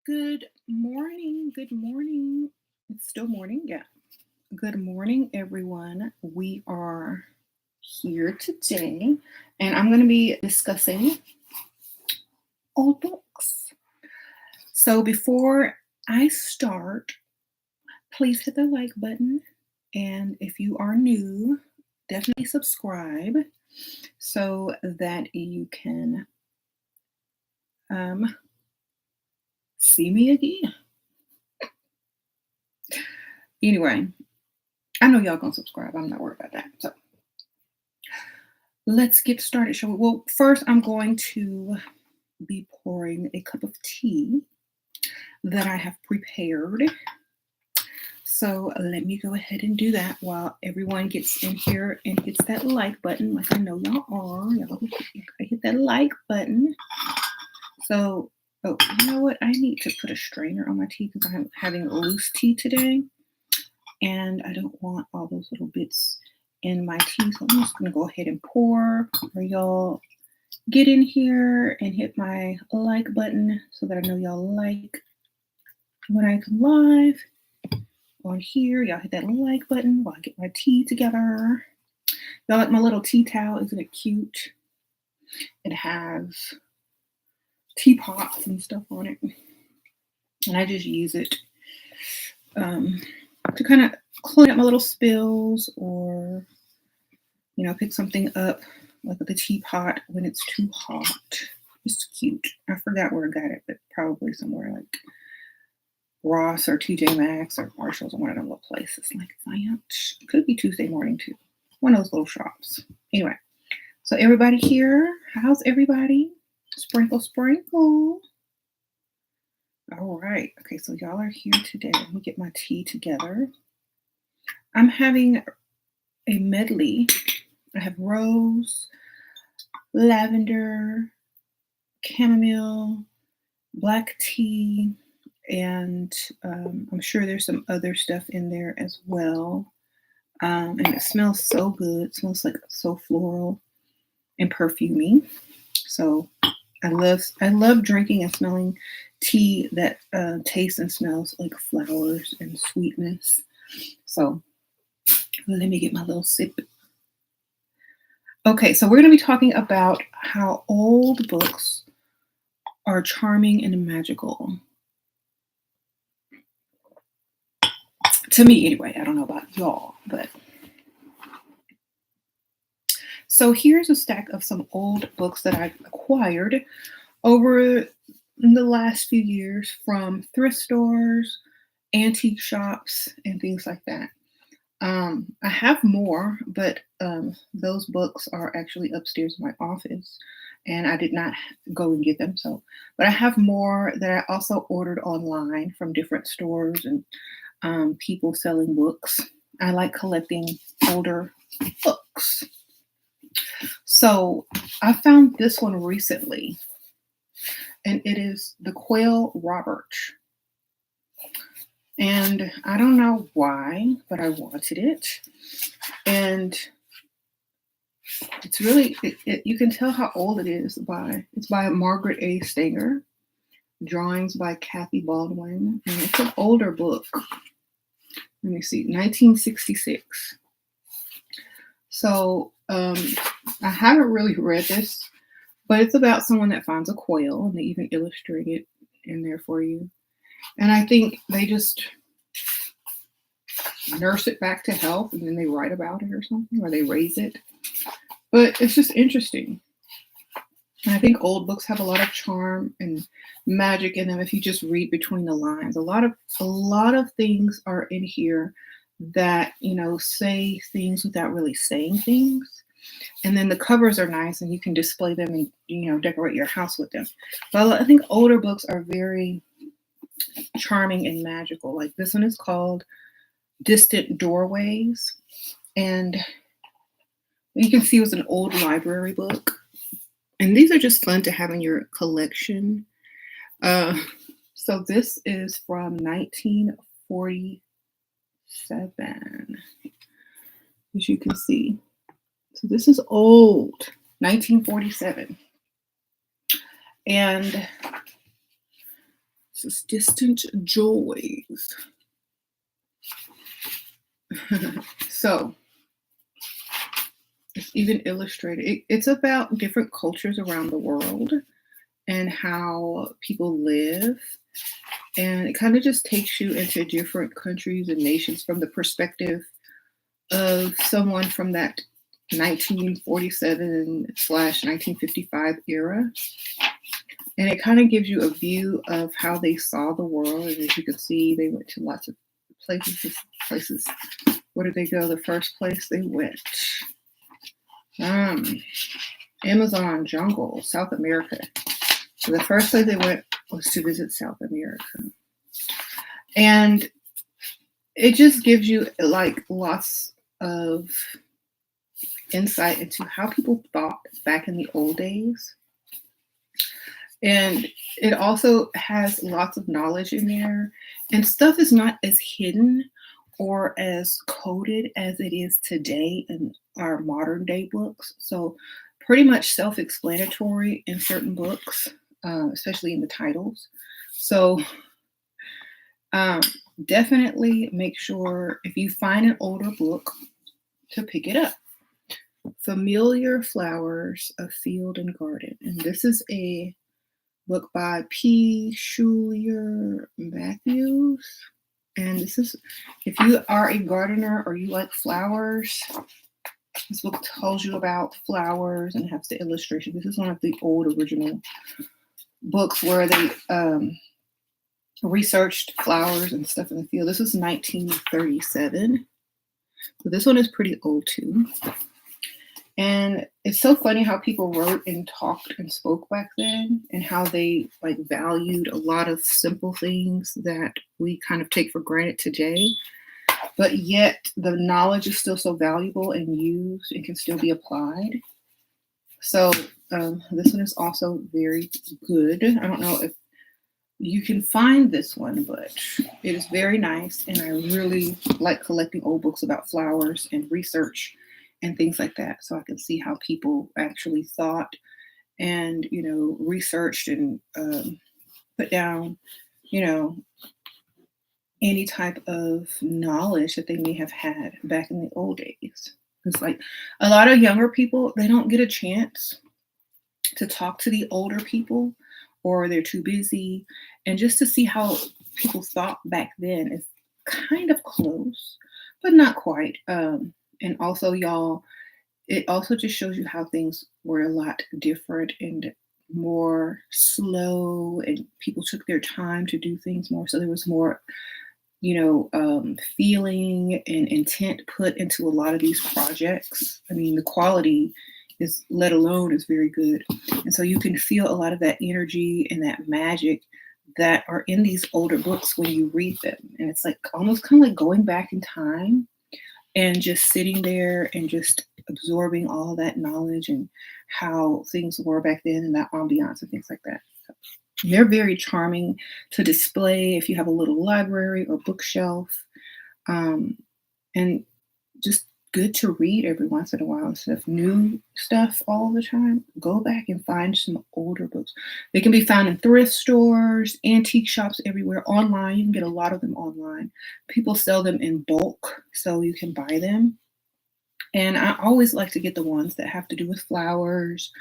Good morning. Good morning. It's still morning. Yeah. Good morning, everyone. We are here today, and I'm going to be discussing old books. So, before I start, please hit the like button. And if you are new, definitely subscribe so that you can um, see me again. Anyway, I know y'all gonna subscribe. I'm not worried about that. So let's get started, shall we? Well, first I'm going to be pouring a cup of tea that I have prepared. So let me go ahead and do that while everyone gets in here and hits that like button, like I know y'all are. Y'all hit that like button. So, oh, you know what? I need to put a strainer on my tea because I'm having loose tea today, and I don't want all those little bits in my tea. So I'm just gonna go ahead and pour for y'all. Get in here and hit my like button so that I know y'all like when I come live on here. Y'all hit that like button while I get my tea together. Y'all like my little tea towel? Isn't it cute? It has teapots and stuff on it, and I just use it to kind of clean up my little spills, or pick something up like with the teapot when it's too hot. It's cute. I forgot where I got it, but probably somewhere like Ross or TJ Maxx or Marshalls or one of them little places like that. Could be Tuesday Morning too. One of those little shops. Anyway, so everybody here, how's everybody? Sprinkle, sprinkle. All right. Okay, so y'all are here today. Let me get my tea together. I'm having a medley. I have rose, lavender, chamomile, black tea, and I'm sure there's some other stuff in there as well. And it smells so good. It smells like so floral and perfumey. So I love drinking and smelling tea that tastes and smells like flowers and sweetness. So let me get my little sip. Okay, so we're going to be talking about how old books are charming and magical. To me, anyway. I don't know about y'all, but. So here's a stack of some old books that I've acquired over the last few years from thrift stores, antique shops, and things like that. I have more, but those books are actually upstairs in my office, and I did not go and get them. But I have more that I also ordered online from different stores and people selling books. I like collecting older books. So I found this one recently, and it is The Quail Robert. And I don't know why, but I wanted it. And it's really, you can tell how old it is it's by Margaret A. Stanger, drawings by Kathy Baldwin, and it's an older book. Let me see, 1966. So I haven't really read this, but it's about someone that finds a quail, and they even illustrate it in there for you. And I think they just nurse it back to health, and then they write about it or something, or they raise it. But it's just interesting. And I think old books have a lot of charm and magic in them if you just read between the lines. A lot of things are in here that, say things without really saying things. And then the covers are nice, and you can display them and, decorate your house with them. But I think older books are very charming and magical. Like this one is called Distant Doorways, and you can see it was an old library book, and these are just fun to have in your collection. So this is from 1947, as you can see. So this is old, 1947. And This is Distant Joys. So it's even illustrated. It's about different cultures around the world and how people live. And it kind of just takes you into different countries and nations from the perspective of someone from that 1947/1955 era. And it kind of gives you a view of how they saw the world. And as you can see, they went to lots of places. Where did they go? The first place they went, Amazon jungle, South America. So the first place they went was to visit South America. And it just gives you like lots of insight into how people thought back in the old days. And it also has lots of knowledge in there. And stuff is not as hidden or as coded as it is today in our modern day books. So pretty much self-explanatory in certain books, especially in the titles. So definitely make sure if you find an older book to pick it up. Familiar Flowers of Field and Garden. And this is a book by P. Schuler Matthews. And this is, if you are a gardener or you like flowers, this book tells you about flowers and has the illustration. This is one of the old original books where they researched flowers and stuff in the field. This is 1937. So this one is pretty old too. And it's so funny how people wrote and talked and spoke back then and how they like valued a lot of simple things that we kind of take for granted today. But yet the knowledge is still so valuable and used and can still be applied. So this one is also very good. I don't know if you can find this one, but it is very nice. And I really like collecting old books about flowers and research and things like that. So I can see how people actually thought and, you know, researched and put down, you know, any type of knowledge that they may have had back in the old days. It's like a lot of younger people, they don't get a chance to talk to the older people or they're too busy. And just to see how people thought back then is kind of close, but not quite. And also, y'all, it also just shows you how things were a lot different and more slow, and people took their time to do things more. So there was more, you know, feeling and intent put into a lot of these projects. I mean, the quality is, let alone, is very good. And so you can feel a lot of that energy and that magic that are in these older books when you read them. And it's like almost kind of like going back in time and just sitting there and just absorbing all that knowledge and how things were back then and that ambiance and things like that. So they're very charming to display if you have a little library or bookshelf, and just good to read every once in a while instead of new stuff all the time. Go back and find some older books. They can be found in thrift stores, antique shops everywhere, online. You can get a lot of them online. People sell them in bulk, so you can buy them. And I always like to get the ones that have to do with flowers,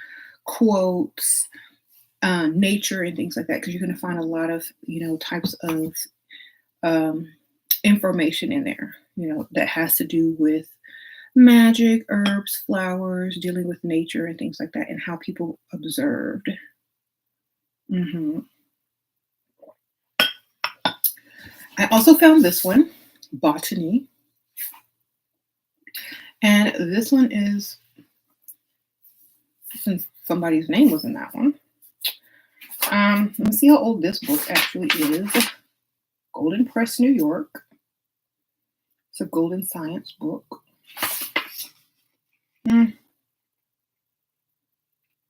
quotes, nature, and things like that, because you're going to find a lot of, you know, types of information in there, you know, that has to do with magic, herbs, flowers, dealing with nature and things like that, and how people observed. I also found this one, Botany. And this one is, since somebody's name was in that one. Let's see how old this book actually is. Golden Press, New York. It's a golden science book.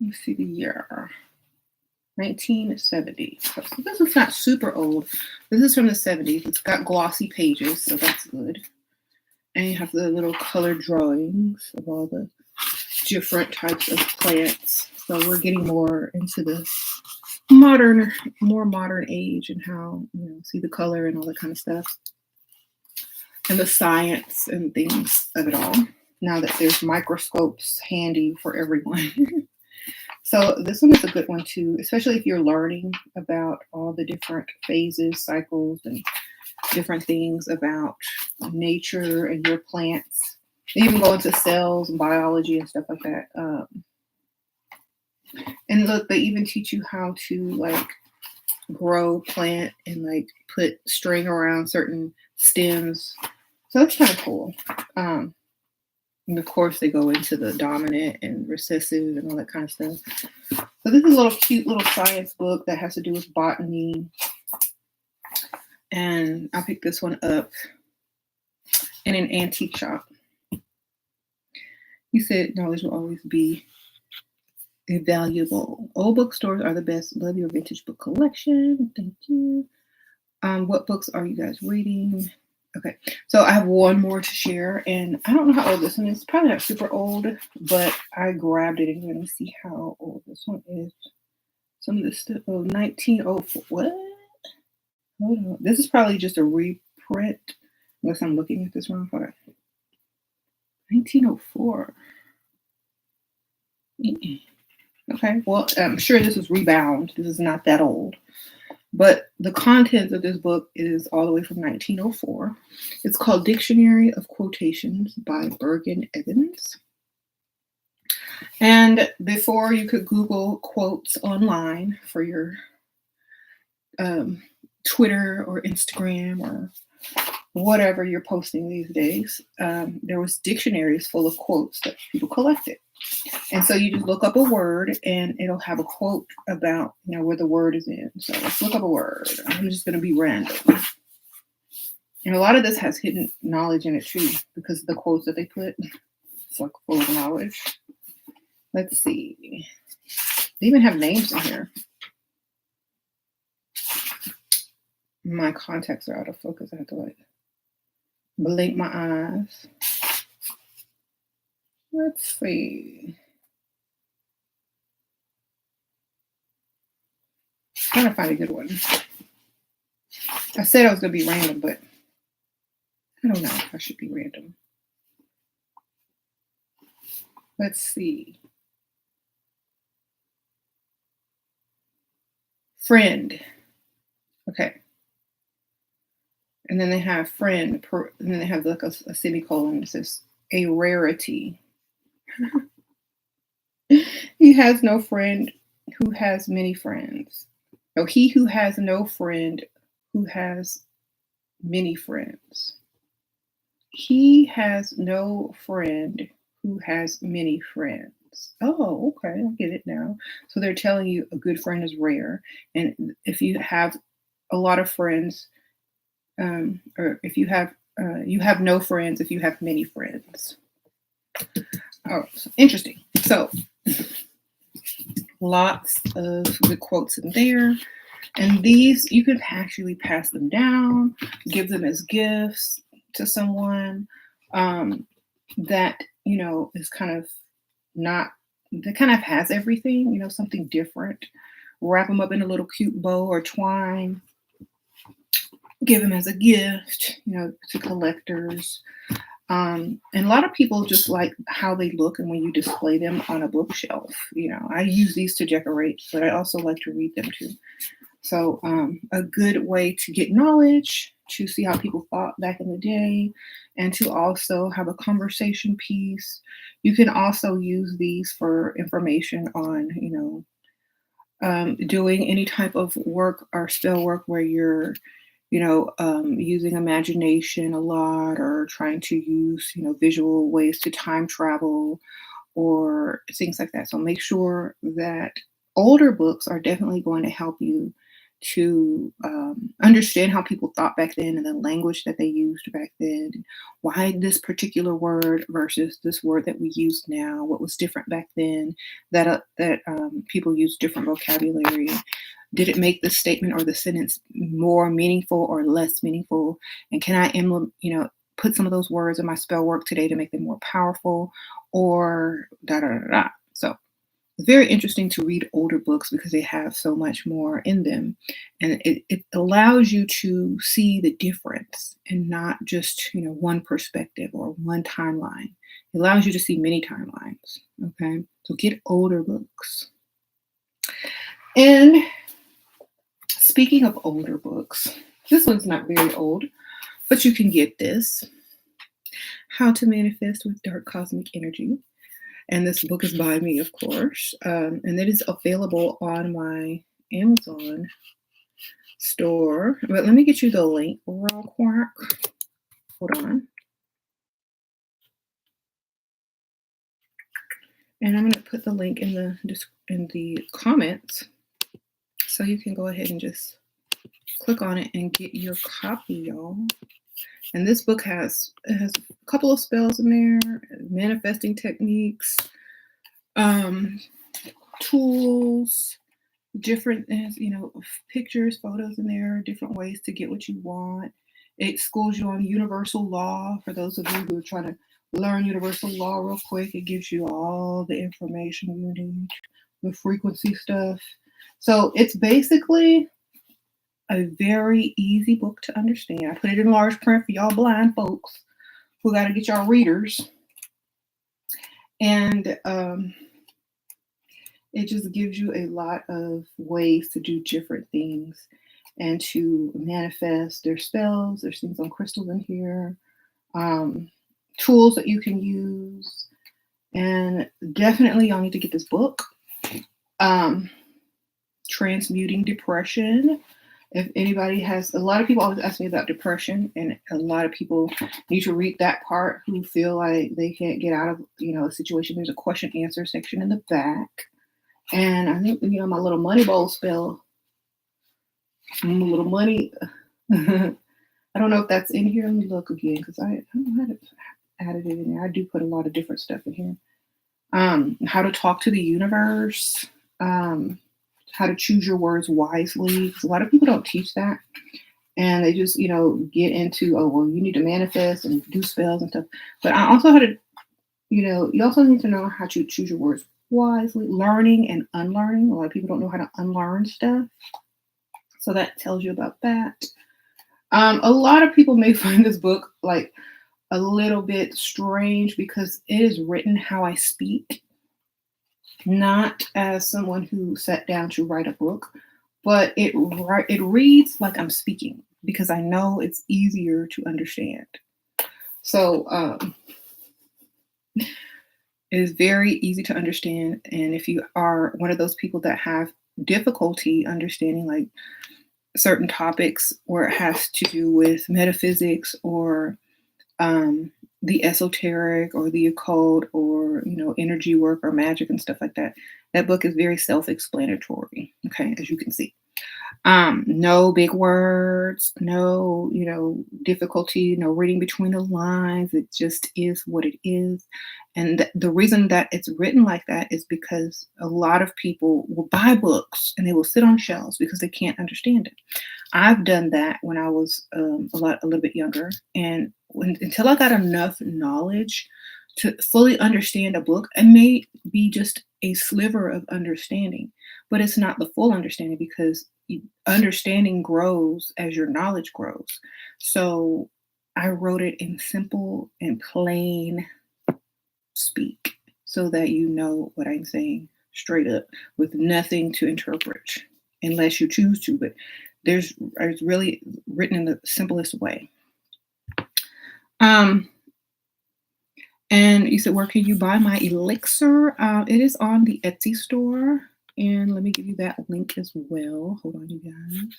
Let's see the year. 1970. So this is not super old. This is from the 70s. It's got glossy pages, so that's good. And you have the little color drawings of all the different types of plants. So we're getting more into the modern, more modern age, and how, see the color and all that kind of stuff, and the science and things of it all. Now that there's microscopes handy for everyone. So this one is a good one too, especially if you're learning about all the different phases, cycles, and different things about nature and your plants. They even go into cells and biology and stuff like that. And look, they even teach you how to like grow, plant, and like put string around certain stems. So that's kind of cool. And of course, they go into the dominant and recessive and all that kind of stuff. So this is a little cute little science book that has to do with botany. And I picked this one up in an antique shop. He said knowledge will always be invaluable. Old bookstores are the best. Love your vintage book collection. Thank you. What books are you guys reading? Okay, so I have one more to share, and I don't know how old this one is. Probably not super old, but I grabbed it and let me see how old this one is. Some of this stuff, 1904. What? Hold on. This is probably just a reprint, unless I'm looking at this wrong. Hold on. 1904. Okay, well, I'm sure this is rebound. This is not that old. But the contents of this book is all the way from 1904. It's called Dictionary of Quotations by Bergen Evans. And before you could Google quotes online for your Twitter or Instagram or whatever you're posting these days, there was dictionaries full of quotes that people collected. And so you just look up a word and it'll have a quote about, where the word is in. So let's look up a word. I'm just going to be random. And a lot of this has hidden knowledge in it too, because of the quotes that they put. It's like full of knowledge. Let's see. They even have names in here. My contacts are out of focus. I have to like blink my eyes. Let's see. Trying to find a good one. I said I was going to be random, but I don't know if I should be random. Let's see. Friend. Okay. And then they have friend, and then they have like a semicolon that says a rarity. He has no friend who has many friends. No, he who has no friend who has many friends. He has no friend who has many friends. Oh, okay, I get it now. So they're telling you a good friend is rare. And if you have a lot of friends, or if you have no friends if you have many friends. Oh, interesting. So lots of good quotes in there. And these, you can actually pass them down, give them as gifts to someone that, is kind of not, that kind of has everything, something different. Wrap them up in a little cute bow or twine. Give them as a gift, to collectors. And a lot of people just like how they look and when you display them on a bookshelf. I use these to decorate, but I also like to read them too. So a good way to get knowledge, to see how people thought back in the day, and to also have a conversation piece. You can also use these for information on, doing any type of work or spell work where you're using imagination a lot, or trying to use, visual ways to time travel or things like that. So make sure that older books are definitely going to help you to understand how people thought back then and the language that they used back then. Why this particular word versus this word that we use now? What was different back then that people use different vocabulary? Did it make the statement or the sentence more meaningful or less meaningful? And can I put some of those words in my spell work today to make them more powerful, or da da da da? So It's very interesting to read older books because they have so much more in them. And it allows you to see the difference and not just, one perspective or one timeline. It allows you to see many timelines. Okay. So get older books. And speaking of older books, this one's not very old, but you can get this. How to Manifest with Dark Cosmic Energy. And this book is by me, of course. And it is available on my Amazon store. But let me get you the link real quick. Hold on. And I'm going to put the link in the comments so you can go ahead and just click on it and get your copy, y'all. And this book has a couple of spells in there, manifesting techniques, tools, different, pictures, photos in there, different ways to get what you want. It schools you on universal law. For those of you who are trying to learn universal law real quick, it gives you all the information you need, the frequency stuff. So it's basically a very easy book to understand. I put it in large print for y'all blind folks who got to get y'all readers. And it just gives you a lot of ways to do different things and to manifest. There's spells, there's things on crystals in here, tools that you can use. And definitely y'all need to get this book. Transmuting Depression. If anybody has, a lot of people always ask me about depression, and a lot of people need to read that part who feel like they can't get out of, a situation. There's a question answer section in the back. And I think, my little money bowl spell, my little money, I don't know if that's in here. Let me look again because I don't know how to added it in there. I do put a lot of different stuff in here. How to talk to the universe, how to choose your words wisely. A lot of people don't teach that. And they just, get into, oh, well, you need to manifest and do spells and stuff. But I also had to, you also need to know how to choose your words wisely, learning and unlearning. A lot of people don't know how to unlearn stuff. So that tells you about that. A lot of people may find this book like a little bit strange because it is written how I speak, not as someone who sat down to write a book, but it reads like I'm speaking because I know it's easier to understand. So it is very easy to understand. And if you are one of those people that have difficulty understanding like certain topics where it has to do with metaphysics or the esoteric or the occult or, energy work or magic and stuff like that, that book is very self-explanatory. Okay, as you can see. No big words, no, difficulty, no reading between the lines. It just is what it is. And the reason that it's written like that is because a lot of people will buy books and they will sit on shelves because they can't understand it. I've done that when I was a little bit younger. And until I got enough knowledge to fully understand a book, it may be just a sliver of understanding, but it's not the full understanding because understanding grows as your knowledge grows. So I wrote it in simple and plain speak so that you know what I'm saying straight up with nothing to interpret unless you choose to. But it's really written in the simplest way. And you said, where can you buy my elixir? It is on the Etsy store. And let me give you that link as well. Hold on, you guys.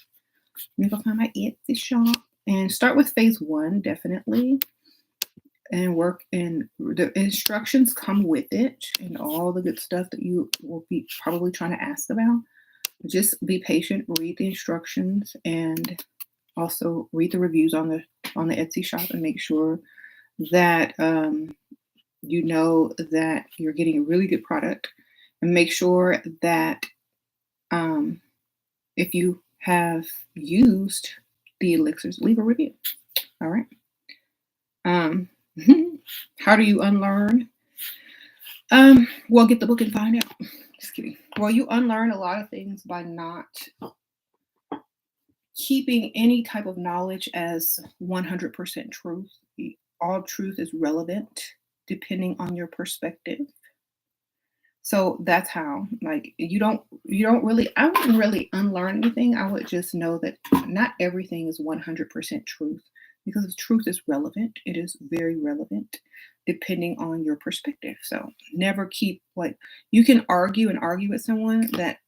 Let me go find my Etsy shop and start with phase 1, definitely. And work, and the instructions come with it and all the good stuff that you will be probably trying to ask about. Just be patient, read the instructions, and also read the reviews on the Etsy shop and make sure that you know that you're getting a really good product, and make sure that if you have used the elixirs, leave a review. All right. How do you unlearn? Well, get the book and find out. Just kidding. Well, you unlearn a lot of things by not keeping any type of knowledge as 100% truth. All truth is relevant depending on your perspective. So that's how, like, you don't really, I wouldn't really unlearn anything. I would just know that not everything is 100% truth, because if truth is relevant, it is very relevant depending on your perspective. So never keep, like, you can argue and argue with someone that,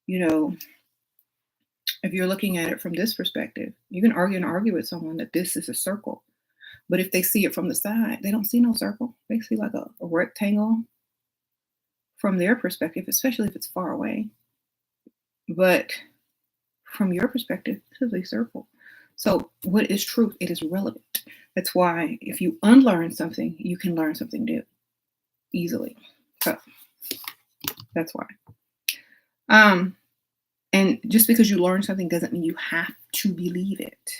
you know, if you're looking at it from this perspective, you can argue and argue with someone that this is a circle. But if they see it from the side, they don't see no circle. They see like a rectangle from their perspective, especially if it's far away. But from your perspective, this is a circle. So what is truth? It is relevant. That's why if you unlearn something, you can learn something new easily. So that's why. And just because you learn something doesn't mean you have to believe it.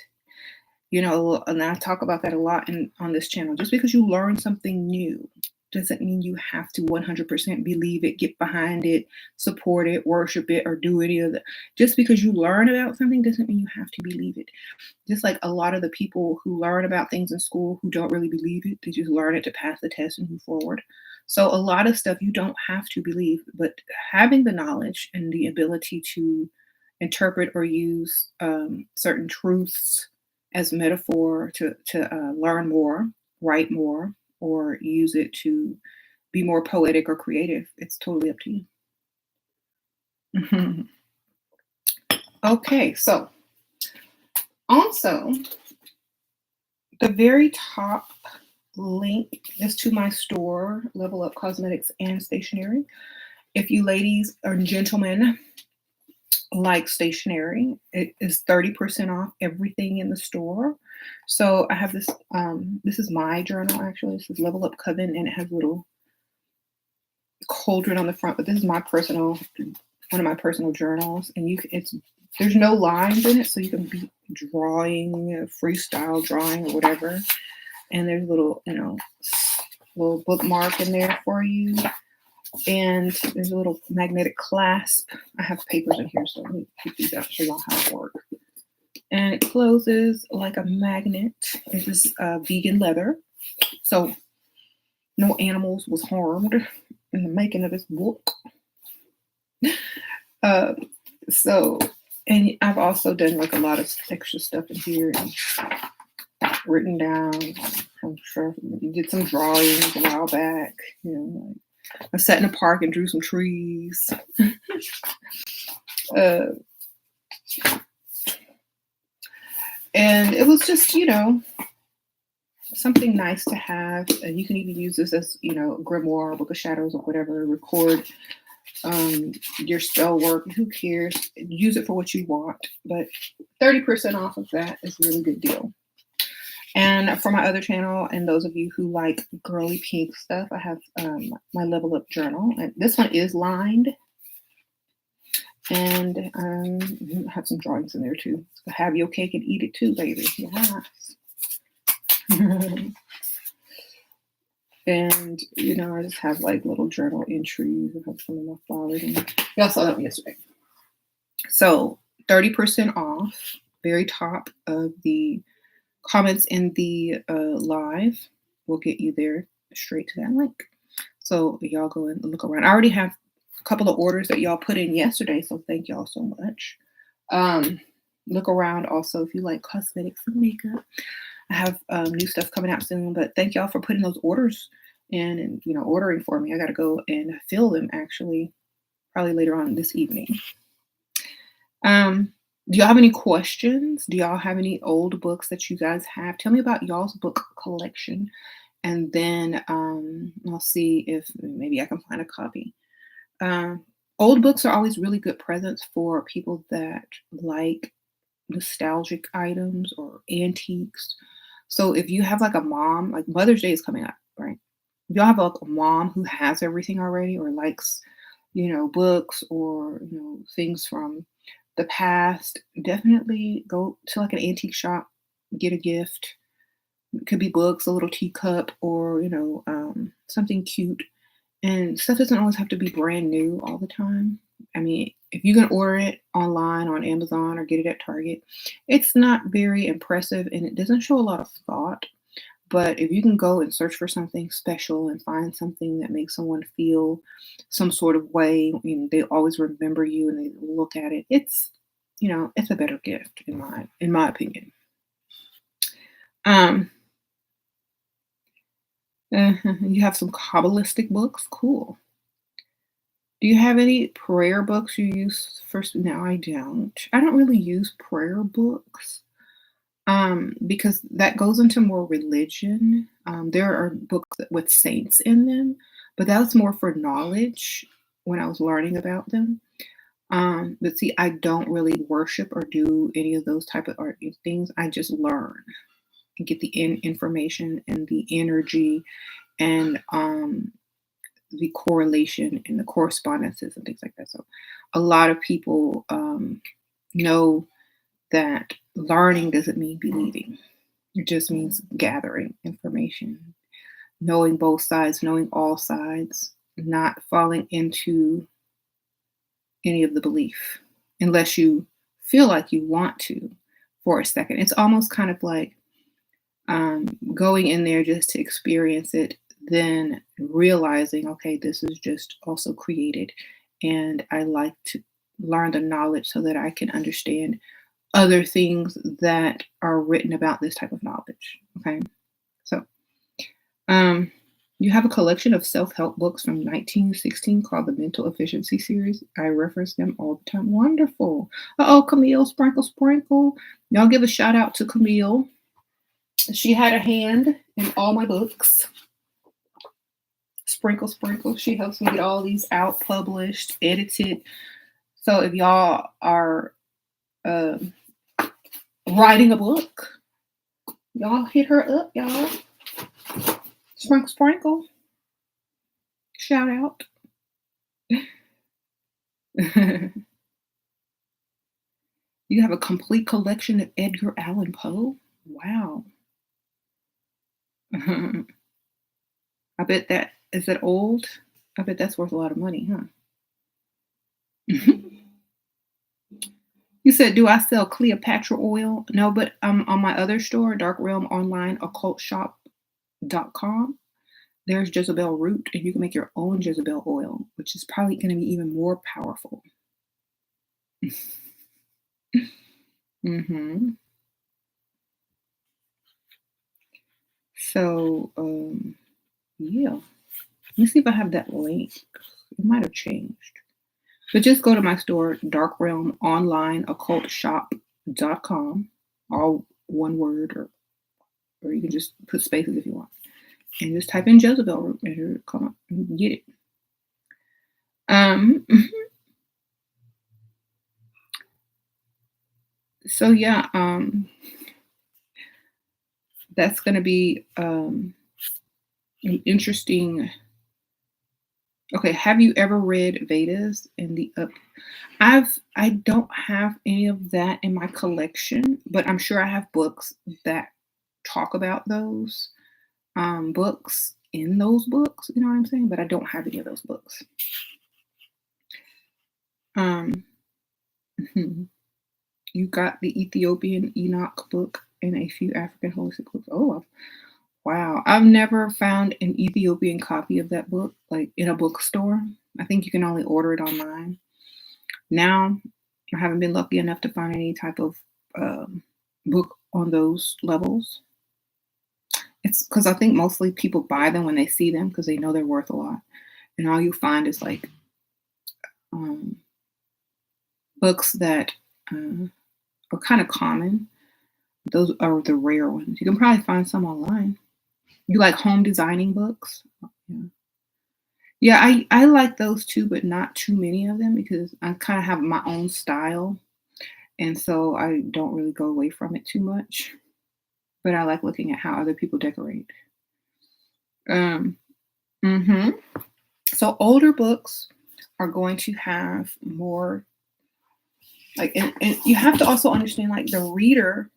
You know, and I talk about that a lot on this channel. Just because you learn something new doesn't mean you have to 100% believe it, get behind it, support it, worship it, or do any of that. Just because you learn about something doesn't mean you have to believe it. Just like a lot of the people who learn about things in school who don't really believe it, they just learn it to pass the test and move forward. So a lot of stuff you don't have to believe, but having the knowledge and the ability to interpret or use certain truths as metaphor to learn more, write more, or use it to be more poetic or creative. It's totally up to you. Okay, so also the very top link is to my store, Level Up Cosmetics and Stationery. If you ladies or gentlemen like stationery, it is 30% off everything in the store. So I have this, this is my journal actually. This is Level Up Coven, and it has a little cauldron on the front, but this is my personal, one of my personal journals, and there's no lines in it, so you can be drawing, freestyle drawing or whatever. And there's a little, little bookmark in there for you. And there's a little magnetic clasp. I have papers in here, so let me keep these out to show y'all how it works. And it closes like a magnet. It is vegan leather, so no animals was harmed in the making of this book. And I've also done like a lot of extra stuff in here and written down. I'm sure you did some drawings a while back, like I sat in a park and drew some trees. And it was just, something nice to have. And you can even use this as, grimoire, book of shadows, or whatever. Record your spell work. Who cares? Use it for what you want. But 30% off of that is a really good deal. And for my other channel, and those of you who like girly pink stuff, I have my Level Up journal. And this one is lined. And I have some drawings in there too. So have your cake and eat it too, baby. Yes. And, I just have like little journal entries. I have some of my flowers. Y'all saw that yesterday. So 30% off, very top of the comments in the live will get you there straight to that link. So y'all go and look around. I already have a couple of orders that y'all put in yesterday, so thank y'all so much. Look around also if you like cosmetics and makeup. I have new stuff coming out soon, but thank y'all for putting those orders in and ordering for me. I got to go and fill them actually probably later on this evening. Do y'all have any questions? Do y'all have any old books that you guys have? Tell me about y'all's book collection, and then I'll see if maybe I can find a copy. Old books are always really good presents for people that like nostalgic items or antiques. So if you have like a mom, like Mother's Day is coming up, right? If y'all have like a mom who has everything already or likes, books or, things from the past, definitely go to like an antique shop, get a gift. It could be books, a little teacup, or, something cute. And stuff doesn't always have to be brand new all the time. I mean, if you can order it online on Amazon or get it at Target, it's not very impressive and it doesn't show a lot of thought. But if you can go and search for something special and find something that makes someone feel some sort of way, and they always remember you and they look at it, it's a better gift in my opinion. Um, you have some Kabbalistic books, cool. Do you have any prayer books you use first? No, I don't. I don't really use prayer books. Because that goes into more religion. There are books with saints in them, but that was more for knowledge when I was learning about them. But see, I don't really worship or do any of those type of art things. I just learn and get the information and the energy and the correlation and the correspondences and things like that. So, a lot of people know that learning doesn't mean believing. It just means gathering information, knowing both sides, knowing all sides, not falling into any of the belief unless you feel like you want to for a second. It's almost kind of like going in there just to experience it, then realizing, okay, this is just also created. And I like to learn the knowledge so that I can understand other things that are written about this type of knowledge. Okay. So um, you have a collection of self-help books from 1916 called the Mental Efficiency Series. I reference them all the time. Wonderful. Uh-oh, Camille, sprinkle, sprinkle. Y'all give a shout out to Camille. She had a hand in all my books. Sprinkle, sprinkle. She helps me get all these out, published, edited. So if y'all are writing a book, y'all hit her up, y'all. Sprinkle, sprinkle. Shout out. You have a complete collection of Edgar Allan Poe. Wow. I bet that is that old. I bet that's worth a lot of money, huh? You said, do I sell Cleopatra oil? No, but on my other store, Dark Realm Online Occult Shop.com, there's Jezebel root, and you can make your own Jezebel oil, which is probably going to be even more powerful. hmm So, yeah. Let me see if I have that link. It might have changed. But just go to my store, Dark Realm Online Occult Shop.com, all one word, or you can just put spaces if you want. And just type in Jezebel root and it'll come up and get it. So yeah, that's gonna be an interesting. Okay, have you ever read Vedas in the up? I don't have any of that in my collection, but I'm sure I have books that talk about those books in those books. You know what I'm saying? But I don't have any of those books. Um, you got the Ethiopian Enoch book and a few African holistic books. Oh, wow. I've never found an Ethiopian copy of that book, like in a bookstore. I think you can only order it online. Now, I haven't been lucky enough to find any type of book on those levels. It's because I think mostly people buy them when they see them because they know they're worth a lot. And all you find is like books that are kind of common. Those are the rare ones. You can probably find some online. You like home designing books? Yeah. Yeah, I like those too, but not too many of them because I kind of have my own style. And so I don't really go away from it too much. But I like looking at how other people decorate. Um, hmm So older books are going to have more like, and you have to also understand like the reader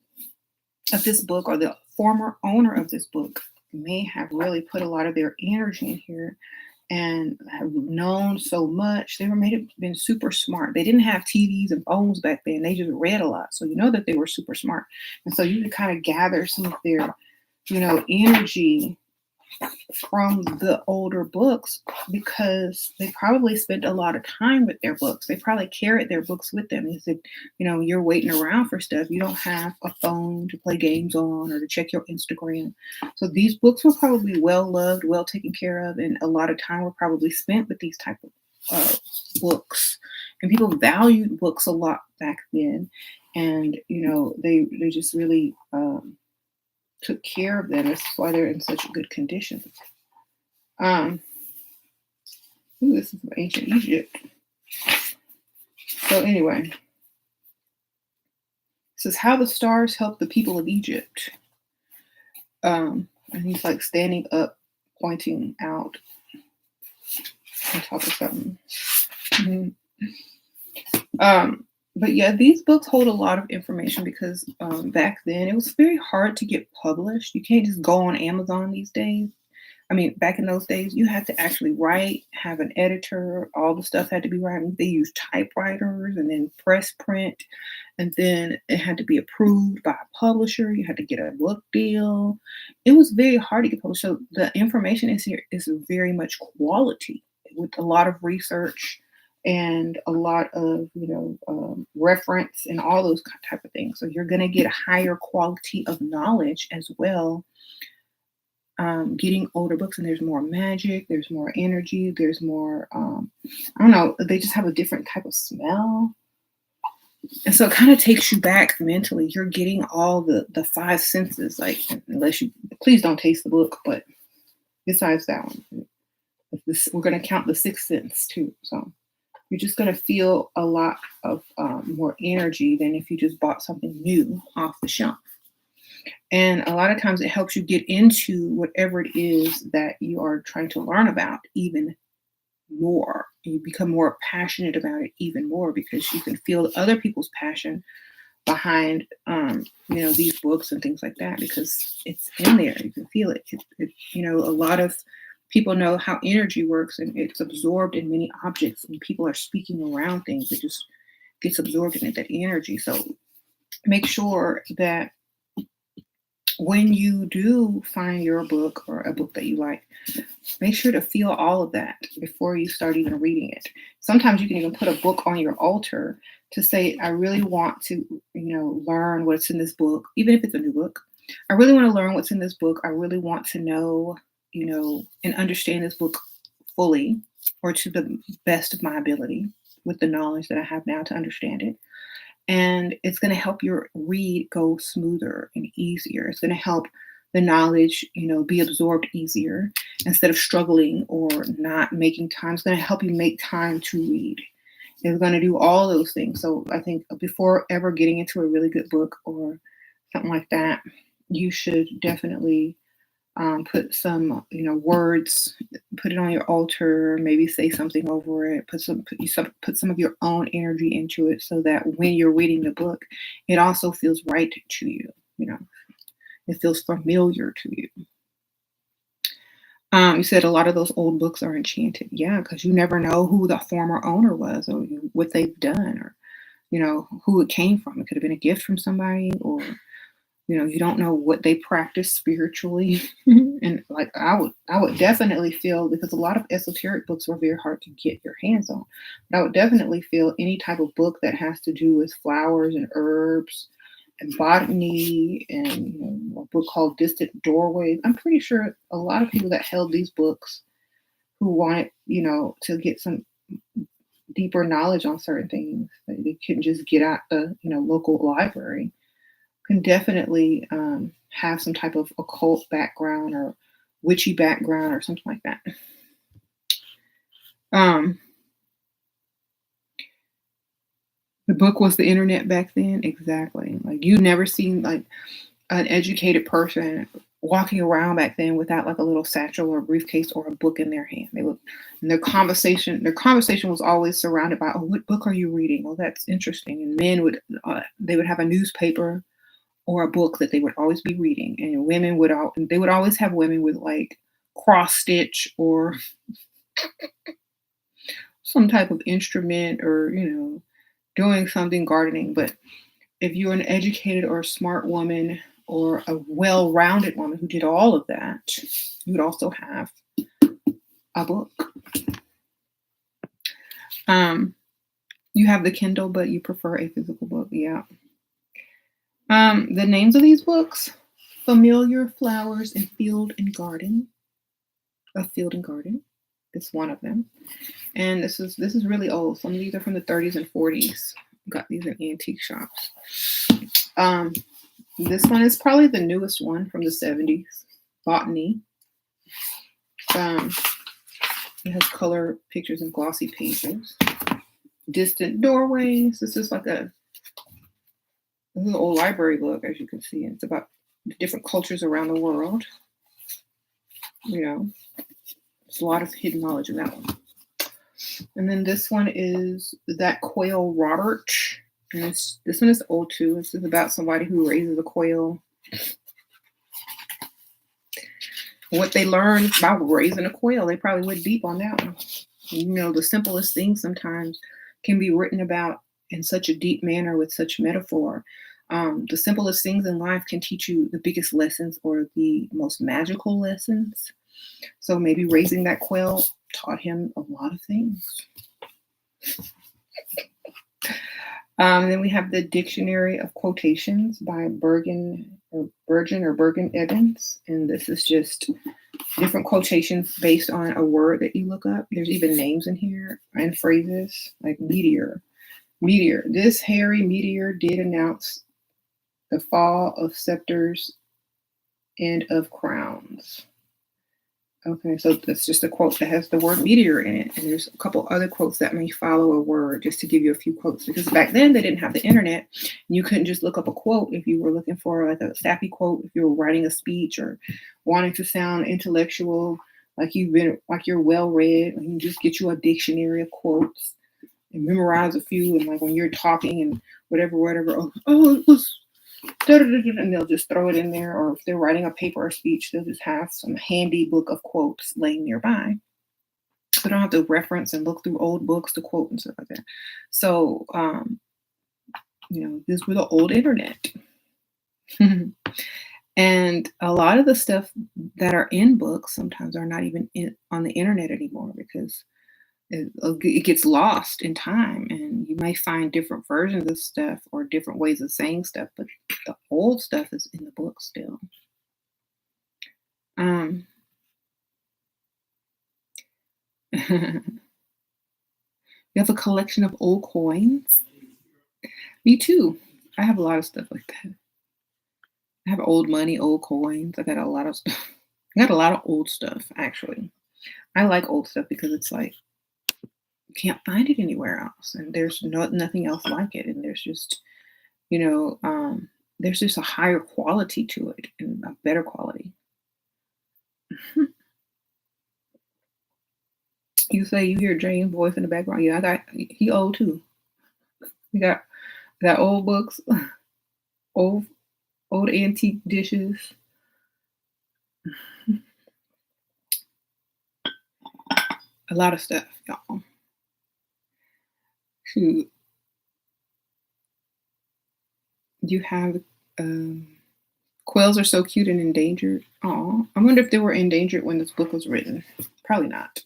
of this book or the former owner of this book may have really put a lot of their energy in here and have known so much. They were been super smart. They didn't have TVs and phones back then. They just read a lot. So you know that they were super smart. And so you could kind of gather some of their, energy from the older books because they probably spent a lot of time with their books. They probably carried their books with them. If you're waiting around for stuff, you don't have a phone to play games on or to check your Instagram. So these books were probably well loved, well taken care of, and a lot of time were probably spent with these type of books. And people valued books a lot back then, and they just really took care of them. That's why they're in such good condition. This is from ancient Egypt. So anyway, it says how the stars help the people of Egypt. And he's like standing up, pointing out on top of something. But yeah, these books hold a lot of information because back then it was very hard to get published. You can't just go on Amazon these days. I mean, back in those days, you had to actually write, have an editor, all the stuff had to be written. They used typewriters and then press print, and then it had to be approved by a publisher. You had to get a book deal. It was very hard to get published. So the information is here is very much quality with a lot of research and a lot of reference and all those type of things. So you're going to get a higher quality of knowledge as well. Getting older books, and there's more magic, there's more energy, there's more I don't know, they just have a different type of smell, and so it kind of takes you back mentally. You're getting all the five senses, like, unless you please don't taste the book, but besides that one, we're going to count the sixth sense too. So you're just going to feel a lot of more energy than if you just bought something new off the shelf. And a lot of times it helps you get into whatever it is that you are trying to learn about even more. You become more passionate about it even more because you can feel other people's passion behind, these books and things like that, because it's in there. You can feel it. A lot of people know how energy works, and it's absorbed in many objects. When people are speaking around things, it just gets absorbed in it, that energy. So make sure that when you do find your book or a book that you like, make sure to feel all of that before you start even reading it. Sometimes you can even put a book on your altar to say, I really want to, learn what's in this book, even if it's a new book. I really want to learn what's in this book. I really want to know, and understand this book fully, or to the best of my ability with the knowledge that I have now to understand it. And it's going to help your read go smoother and easier. It's going to help the knowledge, be absorbed easier instead of struggling or not making time. It's going to help you make time to read. It's going to do all those things. So I think before ever getting into a really good book or something like that, you should definitely put some, words, put it on your altar, maybe say something over it, put some of your own energy into it, so that when you're reading the book, it also feels right to you. It feels familiar to you. You said a lot of those old books are enchanted. Yeah, because you never know who the former owner was or what they've done, or, who it came from. It could have been a gift from somebody, or you don't know what they practice spiritually. And like I would definitely feel, because a lot of esoteric books were very hard to get your hands on, but I would definitely feel any type of book that has to do with flowers and herbs and botany, and a book called Distant Doorways. I'm pretty sure a lot of people that held these books who wanted, to get some deeper knowledge on certain things that they couldn't just get at the, local library, can definitely have some type of occult background or witchy background or something like that. The book was the internet back then. Exactly. Like, you never seen like an educated person walking around back then without like a little satchel or briefcase or a book in their hand. They would, and their conversation was always surrounded by, oh, what book are you reading? Oh, that's interesting. And men would, they would have a newspaper or a book that they would always be reading. And women would always have women with like cross stitch or some type of instrument or, doing something gardening. But if you're an educated or a smart woman or a well-rounded woman who did all of that, you would also have a book. You have the Kindle, but you prefer a physical book. Yeah. The names of these books: Familiar Flowers in Field and Garden. A Field and Garden is one of them. And this is really old. Some of these are from the 30s and 40s. Got these in antique shops. This one is probably the newest one from the 70s. Botany. It has color pictures and glossy pages. Distant Doorways. This is like this is an old library book, as you can see. It's about the different cultures around the world. There's a lot of hidden knowledge in that one. And then this one is That Quail Robert. And this one is old too. This is about somebody who raises a quail. What they learned about raising a quail, they probably went deep on that one. The simplest things sometimes can be written about in such a deep manner with such metaphor. The simplest things in life can teach you the biggest lessons or the most magical lessons. So maybe raising that quail taught him a lot of things. Then we have the Dictionary of Quotations by Bergen Evans. And this is just different quotations based on a word that you look up. There's even names in here and phrases like meteor. Meteor. This hairy meteor did announce the fall of scepters and of crowns. Okay, so that's just a quote that has the word meteor in it. And there's a couple other quotes that may follow a word, just to give you a few quotes. Because back then they didn't have the internet. You couldn't just look up a quote if you were looking for like a sappy quote, if you were writing a speech or wanting to sound intellectual, like you're well read. You can just get you a dictionary of quotes and memorize a few. And like when you're talking and whatever, it was. And they'll just throw it in there, or if they're writing a paper or speech, they'll just have some handy book of quotes laying nearby. They don't have to reference and look through old books to quote and stuff like that. So, these were the old internet. And a lot of the stuff that are in books sometimes are not even on the internet anymore because it gets lost in time, and you may find different versions of stuff or different ways of saying stuff, but the old stuff is in the book still. You have a collection of old coins. Me too. I have a lot of stuff like that. I have old money, old coins. I got a lot of stuff. I got a lot of old stuff, actually. I like old stuff because it's like, can't find it anywhere else, and there's nothing else like it, and there's just there's just a higher quality to it and a better quality. You say you hear Jane's voice in the background. Yeah, he old too. We got old books, old antique dishes. A lot of stuff, y'all. Shoot. You have quails are so cute and endangered. Oh, I wonder if they were endangered when this book was written. Probably not.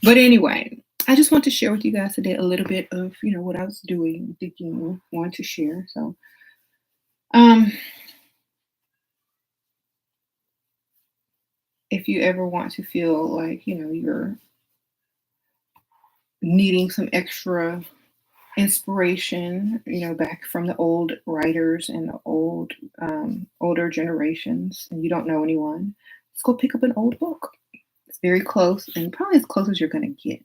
But anyway, I just want to share with you guys today a little bit of what I was doing, thinking, wanted to share. So, if you ever want to feel like you're needing some extra inspiration, back from the old writers and the older generations, and you don't know anyone, let's go pick up an old book. It's very close, and probably as close as you're going to get.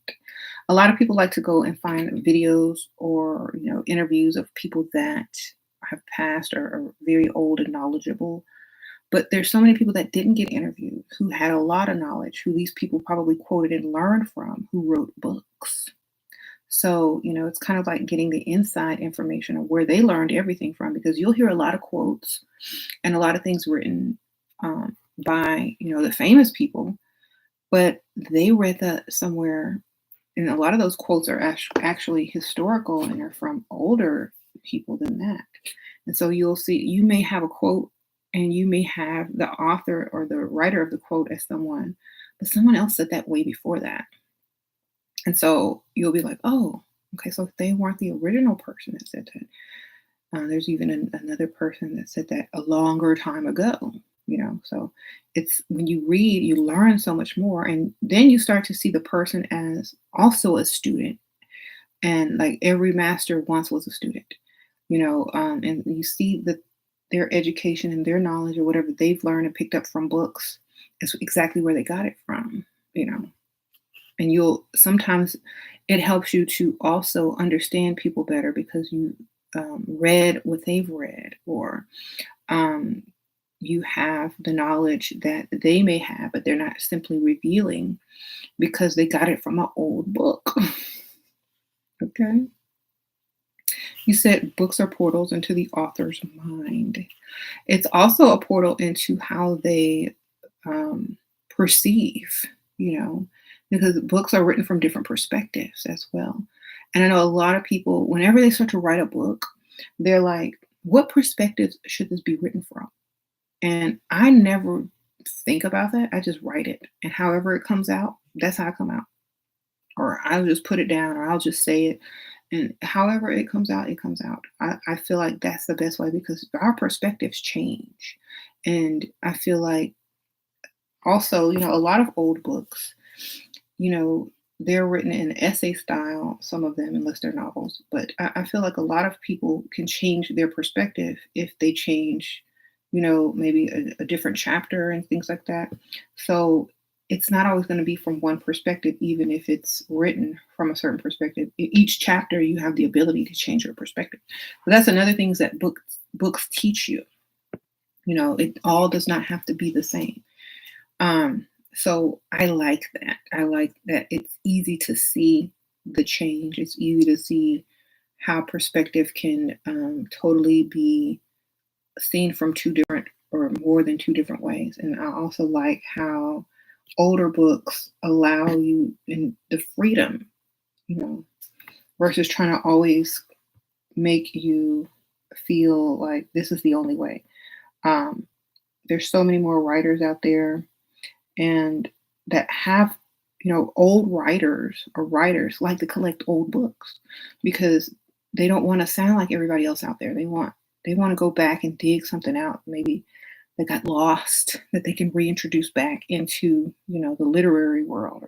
A lot of people like to go and find videos or interviews of people that have passed or are very old and knowledgeable. But there's so many people that didn't get interviewed, who had a lot of knowledge, who these people probably quoted and learned from, who wrote books. So, it's kind of like getting the inside information of where they learned everything from, because you'll hear a lot of quotes and a lot of things written by, the famous people. but they read that somewhere, and a lot of those quotes are actually historical and are from older people than that. And so you'll see, you may have a quote and you may have the author or the writer of the quote as someone, but someone else said that way before that. And so you'll be like, oh, okay, so they weren't the original person that said that. There's even another person that said that a longer time ago, So it's when you read, you learn so much more. And then you start to see the person as also a student. And like every master once was a student, and you see that their education and their knowledge or whatever they've learned and picked up from books is exactly where they got it from, you know. And you'll sometimes it helps you to also understand people better because you read what they've read, or um, you have the knowledge that they may have, but they're not simply revealing because they got it from an old book. Okay. You said books are portals into the author's mind. It's also a portal into how they perceive, because books are written from different perspectives as well. And I know a lot of people, whenever they start to write a book, they're like, what perspectives should this be written from? And I never think about that. I just write it. And however it comes out, that's how it come out. Or I'll just put it down or I'll just say it. And however it comes out, it comes out. I feel like that's the best way because our perspectives change. And I feel like also, a lot of old books, they're written in essay style, some of them, unless they're novels. But I feel like a lot of people can change their perspective if they change, maybe a different chapter and things like that. So it's not always going to be from one perspective, even if it's written from a certain perspective. Each chapter, you have the ability to change your perspective. But that's another thing that books teach you. It all does not have to be the same. So I like that. I like that it's easy to see the change. It's easy to see how perspective can totally be seen from two different or more than two different ways. And I also like how older books allow you in the freedom, versus trying to always make you feel like this is the only way. Um, there's so many more writers out there and that have old writers or writers like to collect old books because they don't want to sound like everybody else out there. They want to go back and dig something out maybe that got lost that they can reintroduce back into the literary world.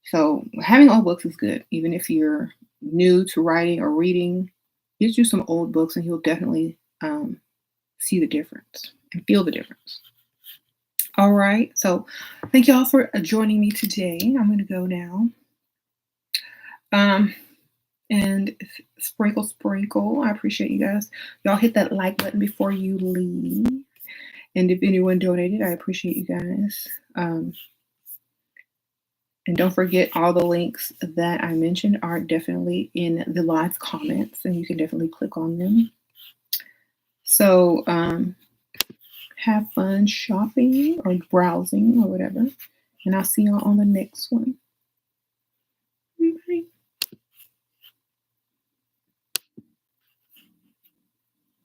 So having old books is good, even if you're new to writing or reading. Get you some old books and you'll definitely see the difference and feel the difference. All right. So thank you all for joining me today. I'm going to go now. And sprinkle, sprinkle. I appreciate you guys. Y'all hit that like button before you leave. And if anyone donated, I appreciate you guys. And don't forget, all the links that I mentioned are definitely in the live comments, and you can definitely click on them. So have fun shopping or browsing or whatever. And I'll see y'all on the next one. Bye.